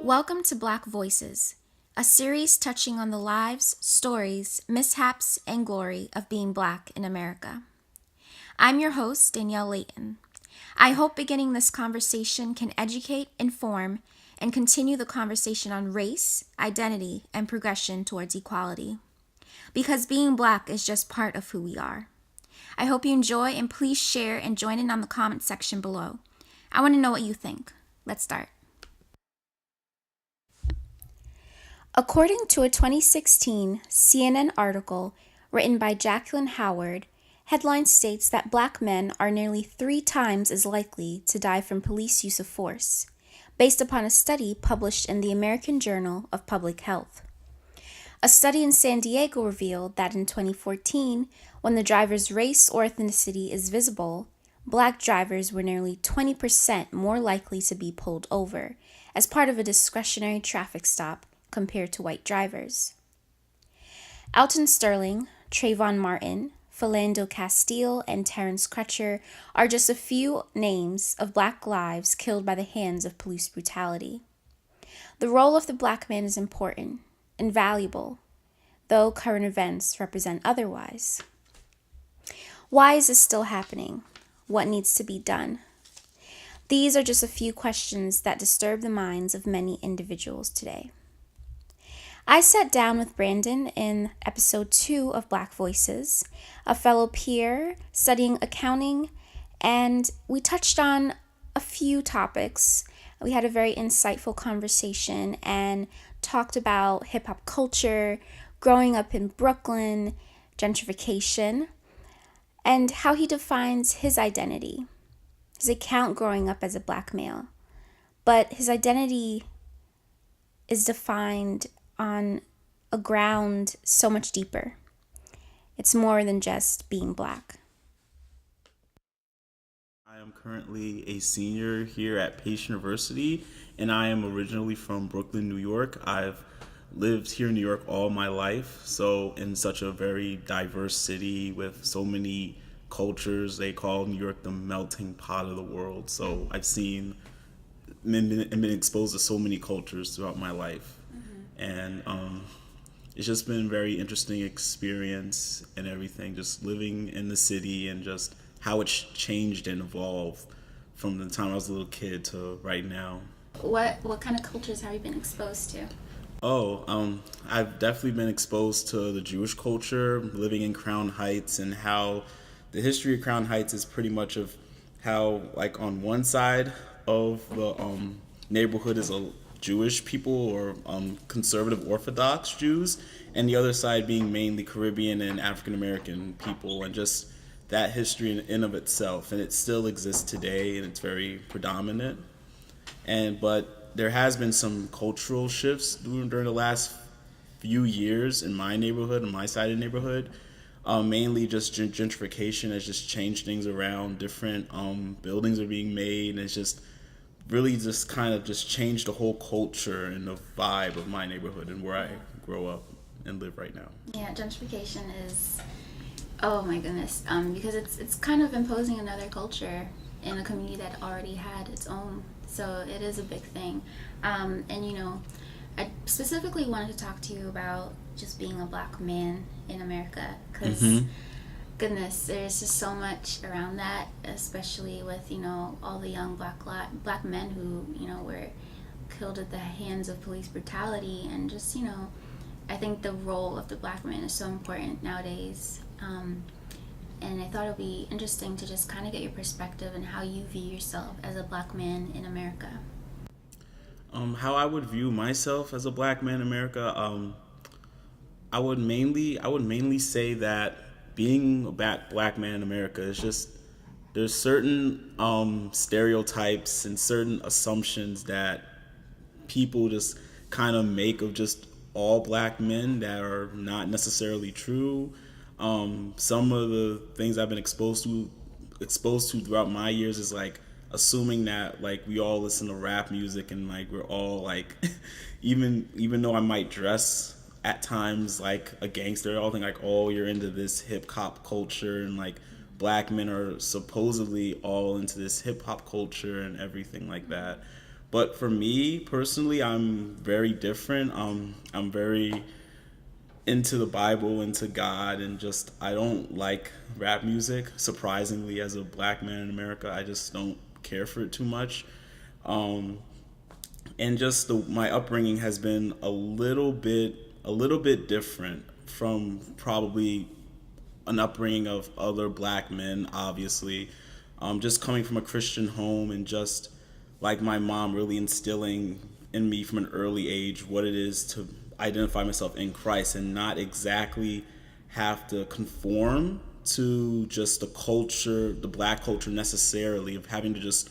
Welcome to Black Voices, a series touching on the lives, stories, mishaps, and glory of being Black in America. I'm your host, Danielle Layton. I hope beginning this conversation can educate, inform, and continue the conversation on race, identity, and progression towards equality. Because being Black is just part of who we are. I hope you enjoy and please share and join in on the comment section below. I want to know what you think. Let's start. According to a 2016 CNN article written by Jacqueline Howard, headline states that Black men are nearly 3 times as likely to die from police use of force, based upon a study published in the American Journal of Public Health. A study in San Diego revealed that in 2014, when the driver's race or ethnicity is visible, Black drivers were nearly 20% more likely to be pulled over as part of a discretionary traffic stop compared to white drivers. Alton Sterling, Trayvon Martin, Philando Castile, and Terrence Crutcher are just a few names of Black lives killed by the hands of police brutality. The role of the Black man is important and valuable, though current events represent otherwise. Why is this still happening? What needs to be done? These are just a few questions that disturb the minds of many individuals today. I sat down with Brandon in episode 2 of Black Voices, a fellow peer studying accounting, and we touched on a few topics. We had a very insightful conversation and talked about hip-hop culture, growing up in Brooklyn, gentrification, and how he defines his identity, his account growing up as a Black male. But his identity is defined on a ground so much deeper. It's more than just being Black. I am currently a senior here at Pace University, and I am originally from Brooklyn, New York. I've lived here in New York all my life, so in such a very diverse city with so many cultures. They call New York the melting pot of the world. So I've seen and been exposed to so many cultures throughout my life. And it's just been a very interesting experience and everything, just living in the city and just how it's changed and evolved from the time I was a little kid to right now. What kind of cultures have you been exposed to? I've definitely been exposed to the Jewish culture, living in Crown Heights, and how the history of Crown Heights is pretty much of how, like, on one side of the neighborhood is a Jewish people or conservative Orthodox Jews, and the other side being mainly Caribbean and African American people, and just that history in and of itself. And it still exists today, and it's very predominant. But there has been some cultural shifts during the last few years in my neighborhood, in my side of the neighborhood. Mainly just gentrification has just changed things around. Different buildings are being made, and it's just really just kind of just changed the whole culture and the vibe of my neighborhood and where I grow up and live right now. Yeah, gentrification is, oh my goodness, because it's kind of imposing another culture in a community that already had its own. So it is a big thing. I specifically wanted to talk to you about just being a Black man in America, because goodness, there's just so much around that, especially with, all the young black men who, were killed at the hands of police brutality. And just, I think the role of the Black man is so important nowadays. And I thought it would be interesting to just kind of get your perspective and how you view yourself as a Black man in America. How I would view myself as a Black man in America, I would mainly say that being a Black man in America is just, there's certain stereotypes and certain assumptions that people just kind of make of just all Black men that are not necessarily true. Some of the things I've been exposed to throughout my years is like assuming that, like, we all listen to rap music and, like, we're all like even though I might dress at times like a gangster, they all think like, oh, you're into this hip hop culture, and like Black men are supposedly all into this hip hop culture and everything like that. But for me personally, I'm very different. I'm very into the Bible, into God, and just I don't like rap music. Surprisingly, as a black man in America, I just don't care for it too much. Um, and just my upbringing has been a little bit different from probably an upbringing of other black men, obviously. Just coming from a Christian home and just like my mom really instilling in me from an early age what it is to identify myself in Christ and not exactly have to conform to just the culture, the black culture necessarily, of having to just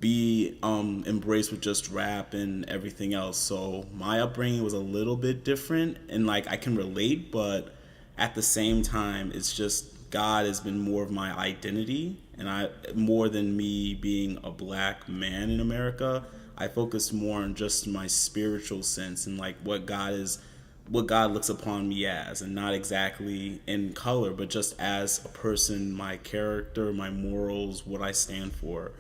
be embraced with just rap and everything else. So my upbringing was a little bit different, and like I can relate, but at the same time, it's just God has been more of my identity, and I more than me being a black man in America. I focus more on just my spiritual sense and like what God looks upon me as, and not exactly in color, but just as a person, my character, my morals, what I stand for.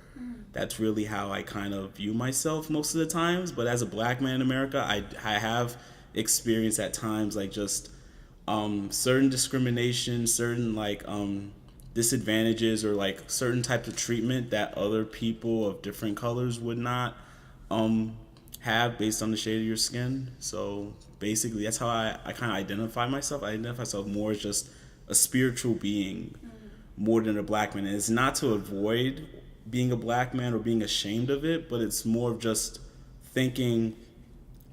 That's really how I kind of view myself most of the times. But as a black man in America, I have experienced at times like just certain discrimination, certain like disadvantages, or like certain types of treatment that other people of different colors would not um, have based on the shade of your skin. So basically, that's how I kind of identify myself. I identify myself more as just a spiritual being more than a black man. And it's not to avoid being a black man or being ashamed of it, but it's more of just thinking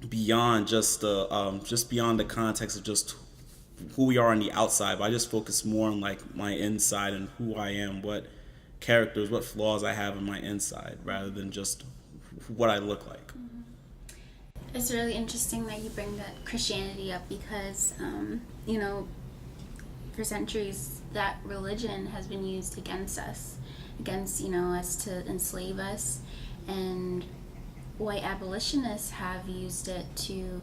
beyond just beyond the context of just who we are on the outside. But I just focus more on like my inside and who I am, what characters, what flaws I have in my inside, rather than just what I look like. It's really interesting that you bring that Christianity up because, you know, for centuries that religion has been used against us, against, you know, us to enslave us. And white abolitionists have used it to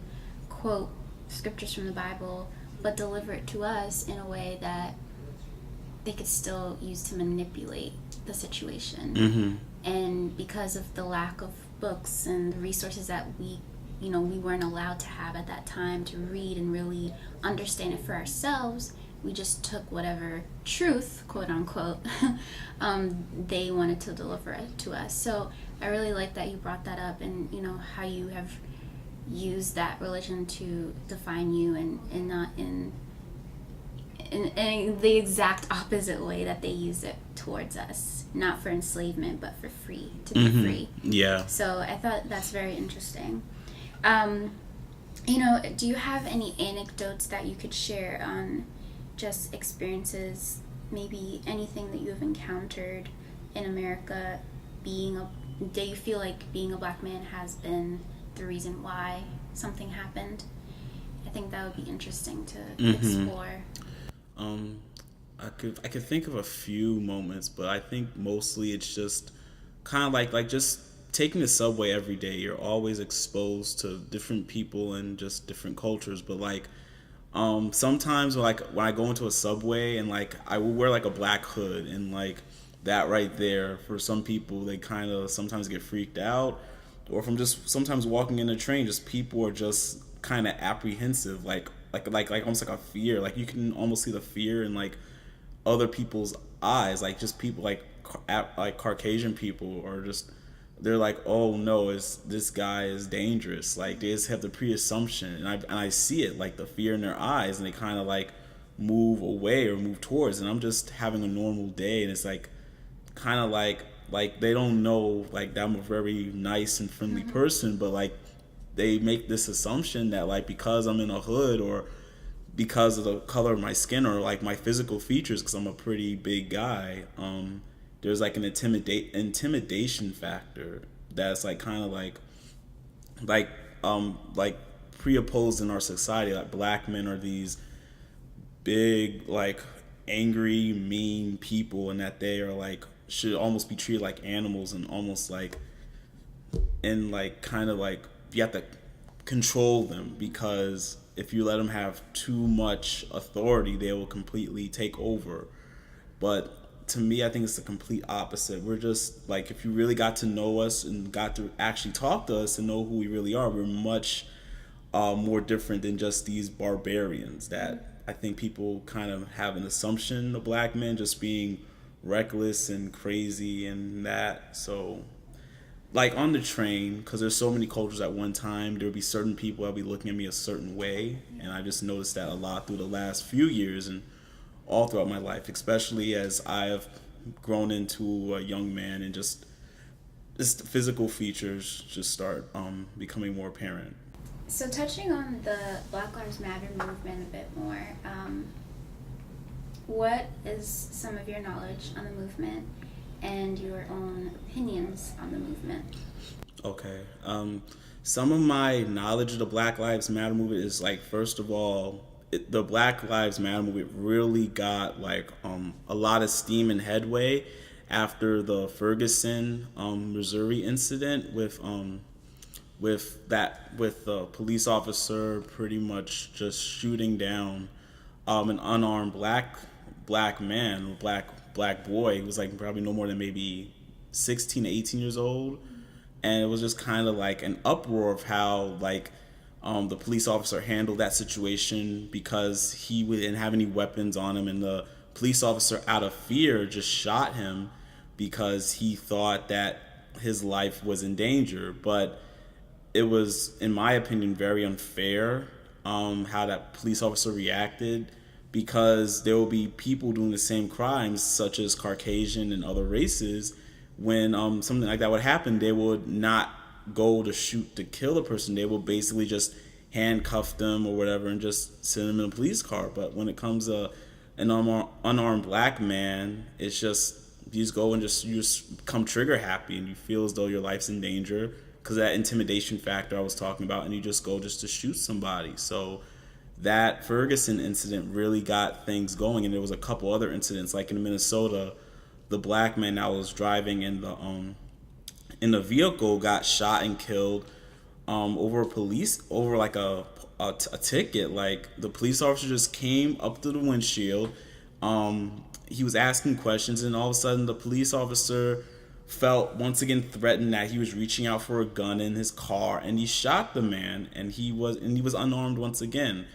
quote scriptures from the Bible, but deliver it to us in a way that they could still use to manipulate the situation. Mm-hmm. And because of the lack of books and the resources that we weren't allowed to have at that time to read and really understand it for ourselves, we just took whatever truth, quote unquote, they wanted to deliver it to us. So I really like that you brought that up, and you know how you have used that religion to define you, and not in the exact opposite way that they use it towards us, not for enslavement but for free, to be free. Yeah. So I thought that's very interesting. Do you have any anecdotes that you could share on just experiences, maybe anything that you have encountered in America do you feel like being a black man has been the reason why something happened? I think that would be interesting to explore. I could think of a few moments, but I think mostly it's just kind of like just taking the subway every day. You're always exposed to different people and just different cultures. But like sometimes when I go into a subway and like I will wear like a black hood, and like that right there, for some people they kind of sometimes get freaked out, or from just sometimes walking in a train, just people are just kind of apprehensive, like almost like a fear. Like you can almost see the fear in like other people's eyes, like just people like Caucasian people, or just they're like, oh no, this guy is dangerous. Like they just have the pre-assumption, and I see it, like the fear in their eyes, and they kind of like move away or move towards. And I'm just having a normal day, and it's like kind of like they don't know like that I'm a very nice and friendly person, but like they make this assumption that like because I'm in a hood, or because of the color of my skin, or like my physical features, because I'm a pretty big guy, there's like an intimidation factor that's like kind of like pre-opposed in our society. Like black men are these big, like angry, mean people, and that they are like should almost be treated like animals, and almost like and like kind of like you have to control them, because if you let them have too much authority, they will completely take over. But to me, I think it's the complete opposite. We're just like, if you really got to know us and got to actually talk to us and know who we really are, we're much more different than just these barbarians that I think people kind of have an assumption of black men just being reckless and crazy and that. So, like on the train, because there's so many cultures at one time, there would be certain people that'll be looking at me a certain way, and I just noticed that a lot through the last few years and all throughout my life, especially as I have grown into a young man and just physical features just start becoming more apparent. So, touching on the Black Lives Matter movement a bit more, what is some of your knowledge on the movement and your own opinions on the movement? Okay. Some of my knowledge of the Black Lives Matter movement is like, first of all, the Black Lives Matter movement really got like a lot of steam and headway after the Ferguson, Missouri incident with the police officer pretty much just shooting down an unarmed black man, black boy. He was like probably no more than maybe 16 to 18 years old, and it was just kind of like an uproar of how like the police officer handled that situation, because he didn't have any weapons on him, and the police officer, out of fear, just shot him because he thought that his life was in danger. But it was, in my opinion, very unfair how that police officer reacted, because there will be people doing the same crimes, such as Caucasian and other races. When something like that would happen, they would not go to shoot to kill the person. They will basically just handcuff them or whatever and just send them in a police car. But when it comes to an unarmed black man, it's just, you just go and you just become trigger happy, and you feel as though your life's in danger because of that intimidation factor I was talking about, and you just go just to shoot somebody. So that Ferguson incident really got things going, and there was a couple other incidents, like in Minnesota, the black man that was driving in the vehicle got shot and killed over like a ticket. Like, the police officer just came up to the windshield. He was asking questions, and all of a sudden the police officer felt once again threatened that he was reaching out for a gun in his car, and he shot the man, and he was unarmed once again.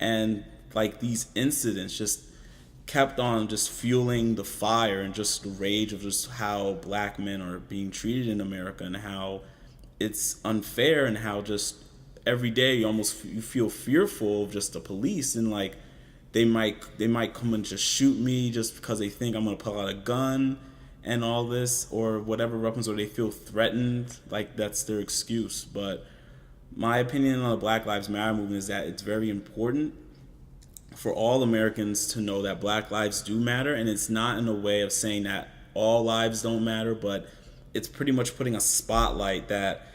And like, these incidents just kept on just fueling the fire and just the rage of just how black men are being treated in America, and how it's unfair, and how just every day you feel fearful of just the police, and like they might come and just shoot me just because they think I'm gonna pull out a gun and all this, or whatever weapons, or they feel threatened, like that's their excuse. But my opinion on the Black Lives Matter movement is that it's very important for all Americans to know that black lives do matter, and it's not in a way of saying that all lives don't matter, but it's pretty much putting a spotlight that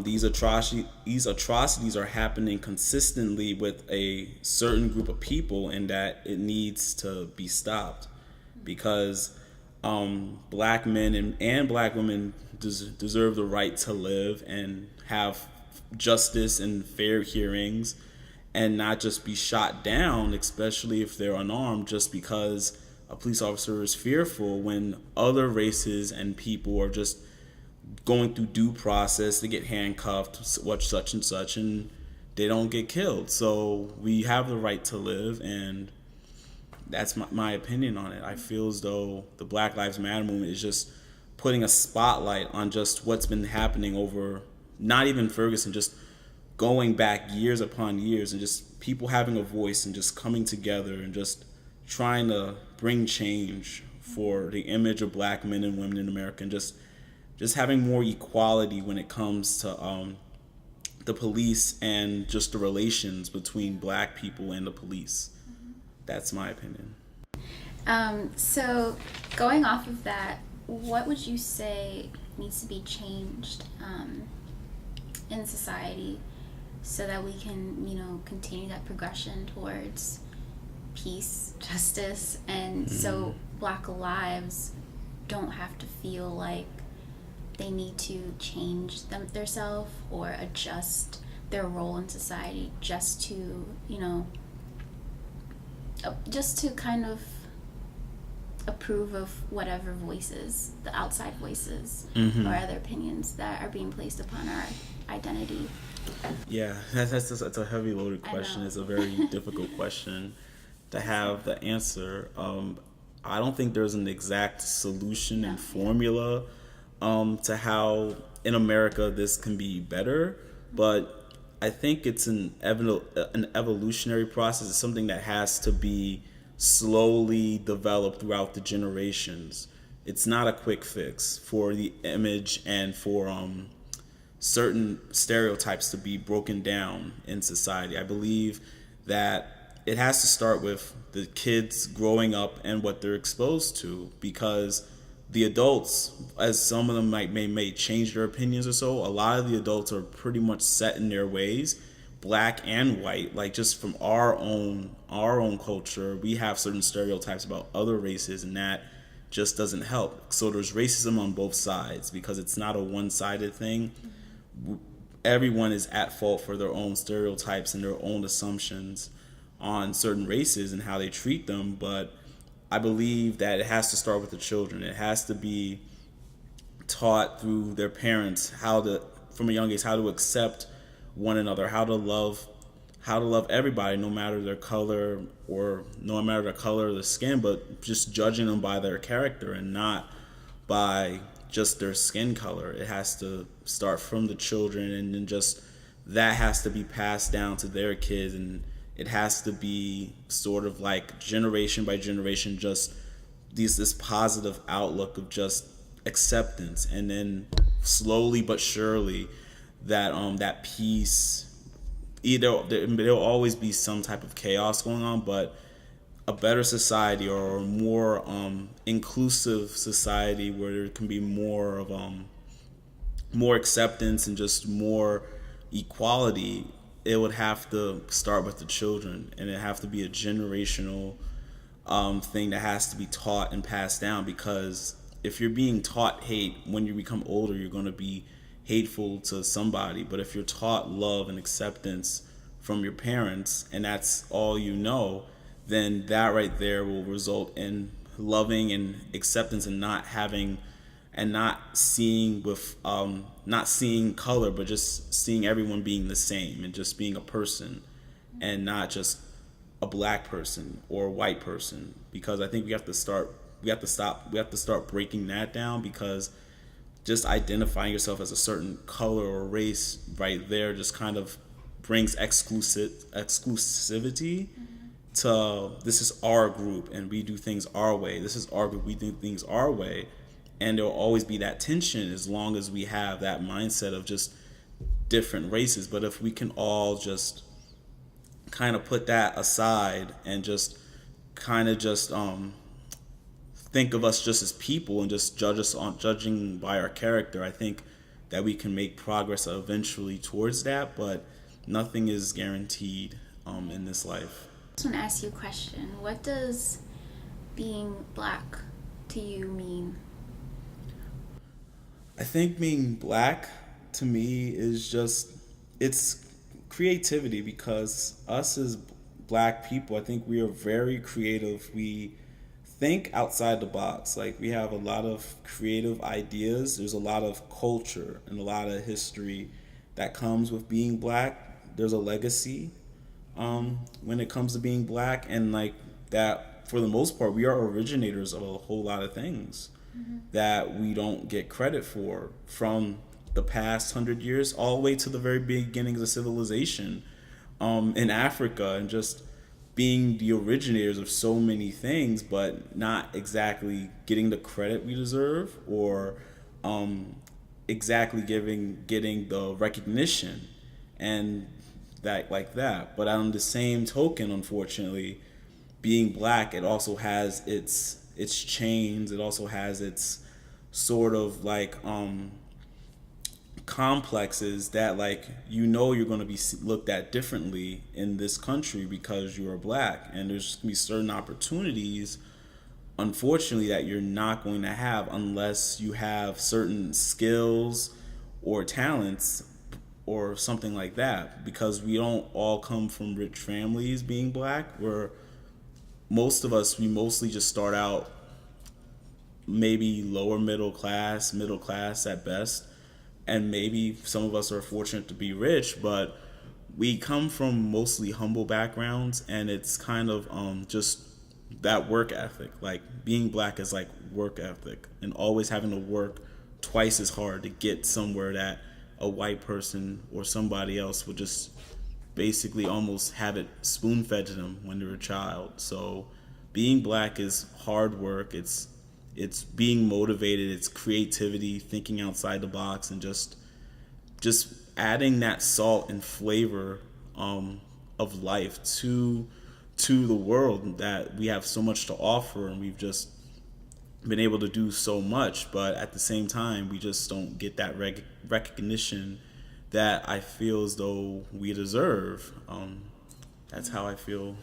these atrocities are happening consistently with a certain group of people, and that it needs to be stopped, because black men and black women deserve the right to live and have justice and fair hearings, and not just be shot down, especially if they're unarmed, just because a police officer is fearful, when other races and people are just going through due process to get handcuffed, such and such, and they don't get killed. So we have the right to live, and that's my opinion on it. I feel as though the Black Lives Matter movement is just putting a spotlight on just what's been happening over, not even Ferguson, just going back years upon years, and just people having a voice and just coming together and just trying to bring change for the image of black men and women in America, and just having more equality when it comes to the police and just the relations between black people and the police. That's my opinion. So going off of that, what would you say needs to be changed in society so that we can, continue that progression towards peace, justice, and so black lives don't have to feel like they need to change themselves or adjust their role in society just to kind of approve of whatever voices, the outside voices, or other opinions that are being placed upon our identity. Yeah, that's a heavy loaded question. It's a very difficult question to have the answer. I don't think there's an exact solution and formula to how in America this can be better, but I think it's an evolutionary process. It's something that has to be slowly developed throughout the generations. It's not a quick fix for the image and for certain stereotypes to be broken down in society. I believe that it has to start with the kids growing up and what they're exposed to, because the adults, as some of them may change their opinions or so, a lot of the adults are pretty much set in their ways, black and white. Like, just from our own culture, we have certain stereotypes about other races, and that just doesn't help. So there's racism on both sides because it's not a one-sided thing. Everyone is at fault for their own stereotypes and their own assumptions on certain races and how they treat them, but I believe that it has to start with the children. It has to be taught through their parents from a young age, how to accept one another, how to love everybody, no matter their color or their skin, but just judging them by their character and not by just their skin color. It has to start from the children, and then just that has to be passed down to their kids, and it has to be sort of like generation by generation, just this positive outlook of just acceptance, and then slowly but surely that peace. Either there'll always be some type of chaos going on, but a better society or a more inclusive society where there can be more of more acceptance and just more equality, it would have to start with the children, and it have to be a generational thing that has to be taught and passed down, because if you're being taught hate, when you become older you're going to be hateful to somebody. But if you're taught love and acceptance from your parents, and that's all you know, then that right there will result in loving and acceptance, and not seeing color, but just seeing everyone being the same and just being a person, and not just a black person or a white person. Because I think we have to start breaking that down, because just identifying yourself as a certain color or race right there just kind of brings exclusivity to, this is our group and we do things our way. This is our group, we do things our way. And there'll always be that tension as long as we have that mindset of just different races. But if we can all just kind of put that aside and just kind of just think of us just as people and just judging by our character, I think that we can make progress eventually towards that. But nothing is guaranteed in this life. I just want to ask you a question. What does being black to you mean? I think being black to me is just, it's creativity, because us as black people, I think we are very creative. We think outside the box. Like, we have a lot of creative ideas. There's a lot of culture and a lot of history that comes with being black. There's a legacy when it comes to being black, and like that, for the most part, we are originators of a whole lot of things that we don't get credit for, from the past 100 years all the way to the very beginnings of civilization in Africa, and just being the originators of so many things, but not exactly getting the credit we deserve, or exactly getting the recognition and that, like that. But on the same token, unfortunately, being black, it also has its chains. It also has its sort of like complexes that, like, you're going to be looked at differently in this country because you are black, and there's going to be certain opportunities, unfortunately, that you're not going to have unless you have certain skills or talents or something like that, because we don't all come from rich families. Being black, where most of us, we mostly just start out maybe lower middle class at best, and maybe some of us are fortunate to be rich, but we come from mostly humble backgrounds, and it's kind of just that work ethic. Like being black is like work ethic, and always having to work twice as hard to get somewhere that a white person or somebody else would just basically almost have it spoon fed to them when they're a child. So being black is hard work. It's being motivated. It's creativity, thinking outside the box, and just adding that salt and flavor of life to the world, that we have so much to offer, and we've just been able to do so much, but at the same time we just don't get that recognition that I feel as though we deserve. That's how I feel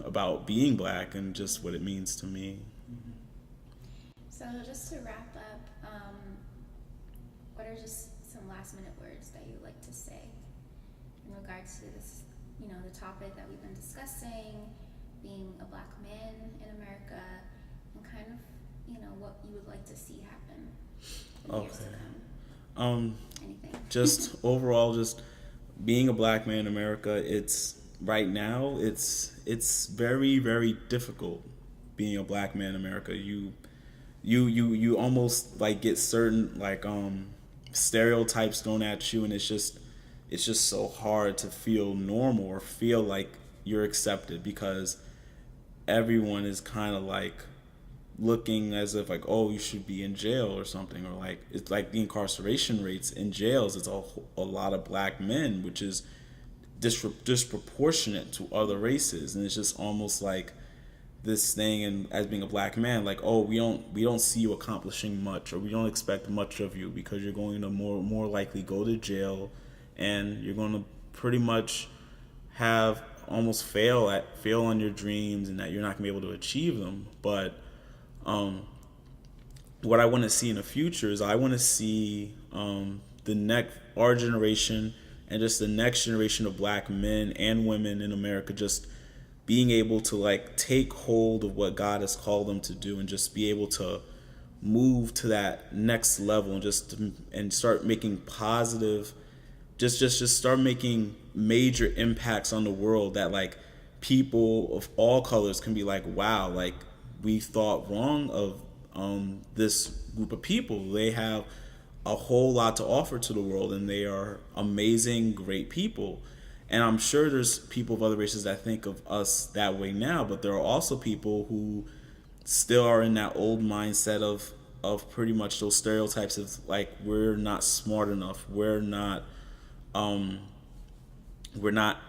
about being black and just what it means to me. So just to wrap up, what are just some last minute words that you'd like to say in regards to this, the topic that we've been discussing, being a black man in America, and kind of, what you would like to see happen in the years to come? Anything? Just overall, just being a black man in America, it's right now, it's very, very difficult being a black man in America. You almost like get certain like stereotypes thrown at you, and it's just so hard to feel normal or feel like you're accepted, because everyone is kind of like looking as if like, oh, you should be in jail or something, or like it's like the incarceration rates in jails, it's a lot of black men, which is disproportionate to other races, and it's just almost like this thing, and as being a black man, like, oh, we don't see you accomplishing much, or we don't expect much of you, because you're going to more likely go to jail, and you're going to pretty much have almost fail on your dreams, and that you're not going to be able to achieve them. But what I want to see in the future is I want to see our generation and just the next generation of black men and women in America just being able to like take hold of what God has called them to do, and just be able to move to that next level, and start making positive, just start making major impacts on the world, that like people of all colors can be like, wow, like we thought wrong of this group of people. They have a whole lot to offer to the world, and they are amazing, great people. And I'm sure there's people of other races that think of us that way now, but there are also people who still are in that old mindset of pretty much those stereotypes of like, we're not smart enough, we're not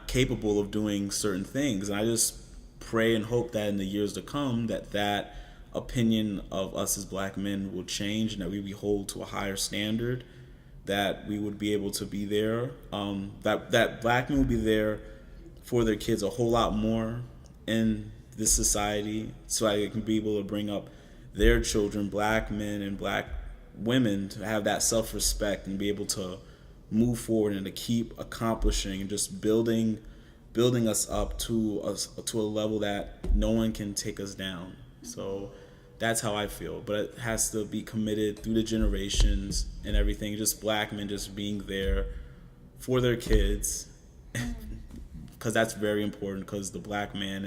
capable of doing certain things. And I just pray and hope that in the years to come that opinion of us as black men will change, and that we hold to a higher standard, that we would be able to be there, that black men will be there for their kids a whole lot more in this society, so I can be able to bring up their children, black men and black women, to have that self-respect and be able to move forward and to keep accomplishing and just building us up to a level that no one can take us down. So that's how I feel, but it has to be committed through the generations and everything. Just black men just being there for their kids, because that's very important. Because the black man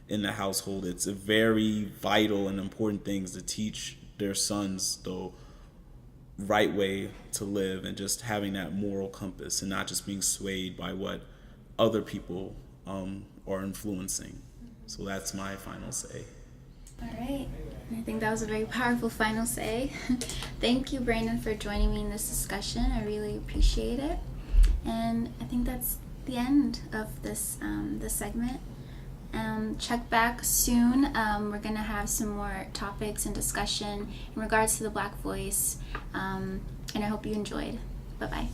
in the household, it's a very vital and important things to teach their sons the right way to live, and just having that moral compass, and not just being swayed by what other people are influencing. So that's my final say. All right. I think that was a very powerful final say. Thank you, Brandon, for joining me in this discussion. I really appreciate it. And I think that's the end of this segment. Check back soon. We're going to have some more topics and discussion in regards to the Black voice. And I hope you enjoyed. Bye-bye.